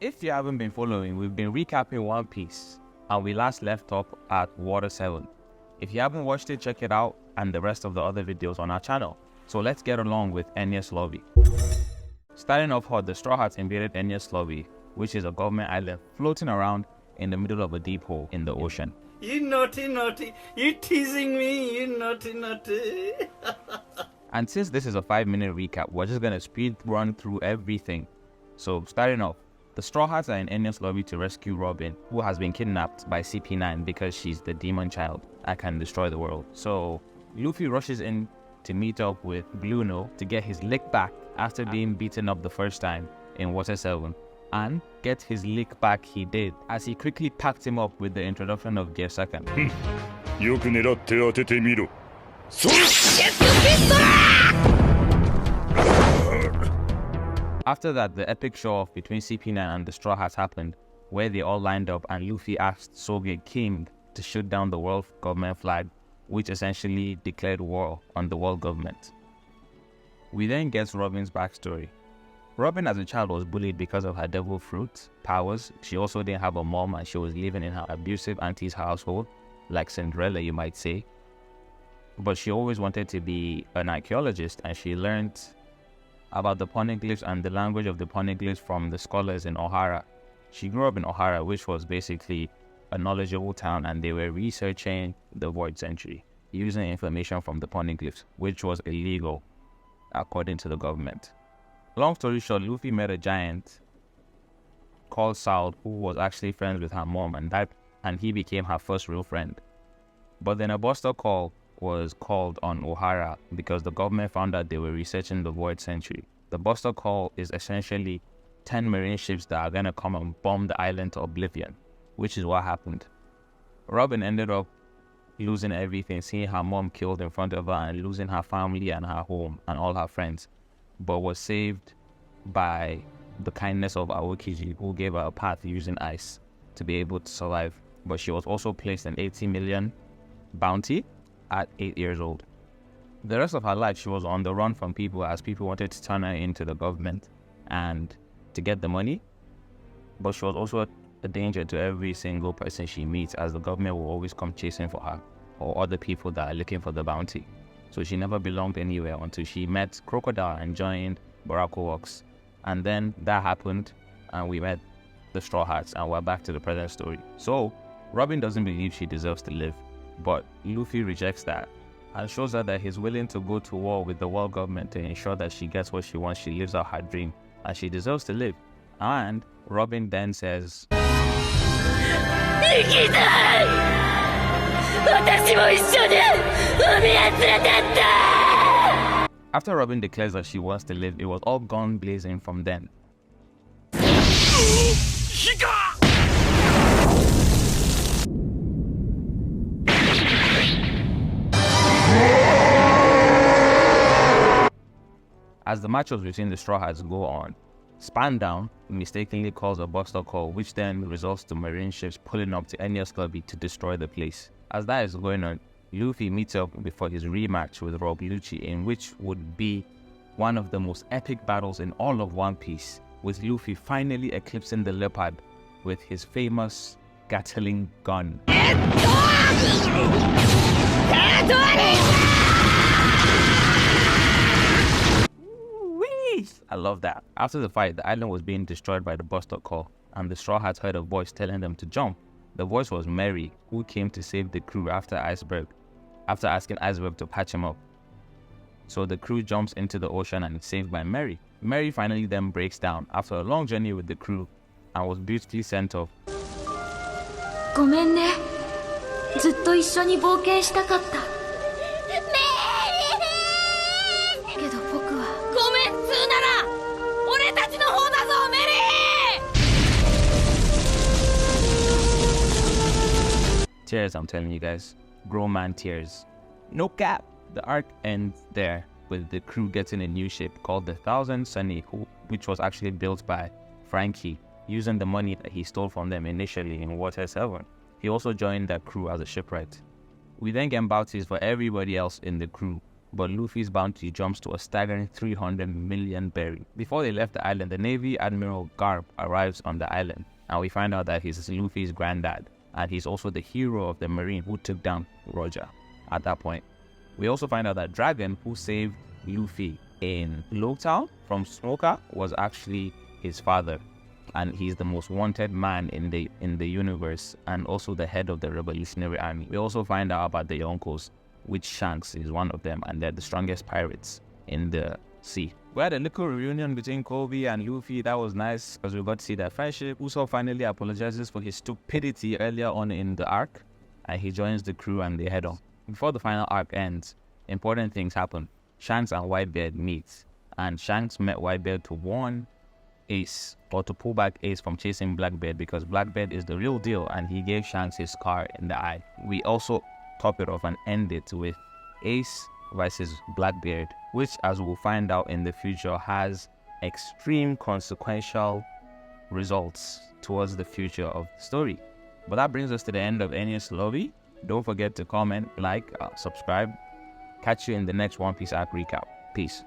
if you haven't been following, we've been recapping One Piece, and we last left off at Water 7. If you haven't watched it, check it out, and the rest of the other videos on our channel. So let's get along with Enies Lobby. Starting off hot, the Straw Hats invaded Enies Lobby, which is a government island floating around in the middle of a deep hole in the ocean. You naughty, you teasing me, you naughty. And since this is a 5-minute recap, we're just gonna speed run through everything. So starting off, the Straw Hats are in Enies Lobby to rescue Robin, who has been kidnapped by CP9 because she's the demon child that can destroy the world. So Luffy rushes in to meet up with Blueno to get his lick back after being beaten up the first time in Water 7. And get his lick back he did, as he quickly packed him up with the introduction of Gear Second. After that, the epic show-off between CP9 and the Straw Hats happened, where they all lined up and Luffy asked Soge King to shoot down the world government flag, which essentially declared war on the world government. We then get Robin's backstory. Robin as a child was bullied because of her devil fruit powers. She also didn't have a mom and she was living in her abusive auntie's household, like Cinderella you might say. But she always wanted to be an archaeologist, and she learned about the poneglyphs and the language of the poneglyphs from the scholars in Ohara. She grew up in Ohara, which was basically a knowledgeable town, and they were researching the Void Century using information from the poneglyphs, which was illegal according to the government. Long story short, Luffy met a giant called Saul who was actually friends with her mom, and he became her first real friend. But then a buster call was called on Ohara because the government found out they were researching the Void Century. The buster call is essentially 10 marine ships that are gonna come and bomb the island to oblivion, which is what happened. Robin ended up losing everything, seeing her mom killed in front of her and losing her family and her home and all her friends, but was saved by the kindness of Aokiji, who gave her a path using ice to be able to survive. But she was also placed an 80 million bounty at 8 years old. The rest of her life, she was on the run from people, as people wanted to turn her into the government and to get the money. But she was also a danger to every single person she meets, as the government will always come chasing for her or other people that are looking for the bounty. So she never belonged anywhere until she met Crocodile and joined Barako Works. And then that happened and we met the Straw Hats, and we're back to the present story. So Robin doesn't believe she deserves to live, but Luffy rejects that and shows her that he's willing to go to war with the world government to ensure that she gets what she wants. She lives out her dream and she deserves to live. And Robin then says, after Robin declares that she wants to live, it was all gone blazing from then. As the matchups between the Straw Hats go on, Spandown mistakenly calls a buster call, which then results to marine ships pulling up to Enies Lobby to destroy the place. As that is going on, Luffy meets up before his rematch with Rob Lucci, in which would be one of the most epic battles in all of One Piece, with Luffy finally eclipsing the Leopard with his famous Gatling gun. I love that. After the fight, the island was being destroyed by the buster call, and the Straw Hats heard a voice telling them to jump. The voice was Mary, who came to save the crew after asking Iceberg to patch him up. So the crew jumps into the ocean and is saved by Mary. Mary finally then breaks down after a long journey with the crew and was beautifully sent off. ごめんね。ずっと一緒に冒険したかった。けど僕はごめんっつうなら俺たちの方だぞ、メリー。 Tears, I'm telling you guys. Grown man tears. No cap. The arc ends there with the crew getting a new ship called the Thousand Sunny, which was actually built by Frankie, using the money that he stole from them initially in Water 7. He also joined that crew as a shipwright. We then get bounties for everybody else in the crew, but Luffy's bounty jumps to a staggering 300 million berry. Before they left the island, the Navy Admiral Garp arrives on the island, and we find out that he's Luffy's granddad, and he's also the hero of the Marine who took down Roger at that point. We also find out that Dragon, who saved Luffy in Logtown from Smoker, was actually his father, and he's the most wanted man in the universe, and also the head of the Revolutionary Army. We also find out about the Yonkos, which Shanks is one of them, and they're the strongest pirates in the sea. We had a little reunion between Kobe and Luffy. That was nice because we got to see their friendship. Usopp finally apologizes for his stupidity earlier on in the arc, and he joins the crew and they head on. Before the final arc ends, important things happen. Shanks and Whitebeard meet, and Shanks met Whitebeard to warn Ace, or to pull back Ace from chasing Blackbeard, because Blackbeard is the real deal and he gave Shanks his scar in the eye. We also top it off and end it with Ace versus Blackbeard, which, as we'll find out in the future, has extreme consequential results towards the future of the story. But that brings us to the end of Enies Lobby. Don't forget to comment, like, subscribe. Catch you in the next One Piece arc recap. Peace.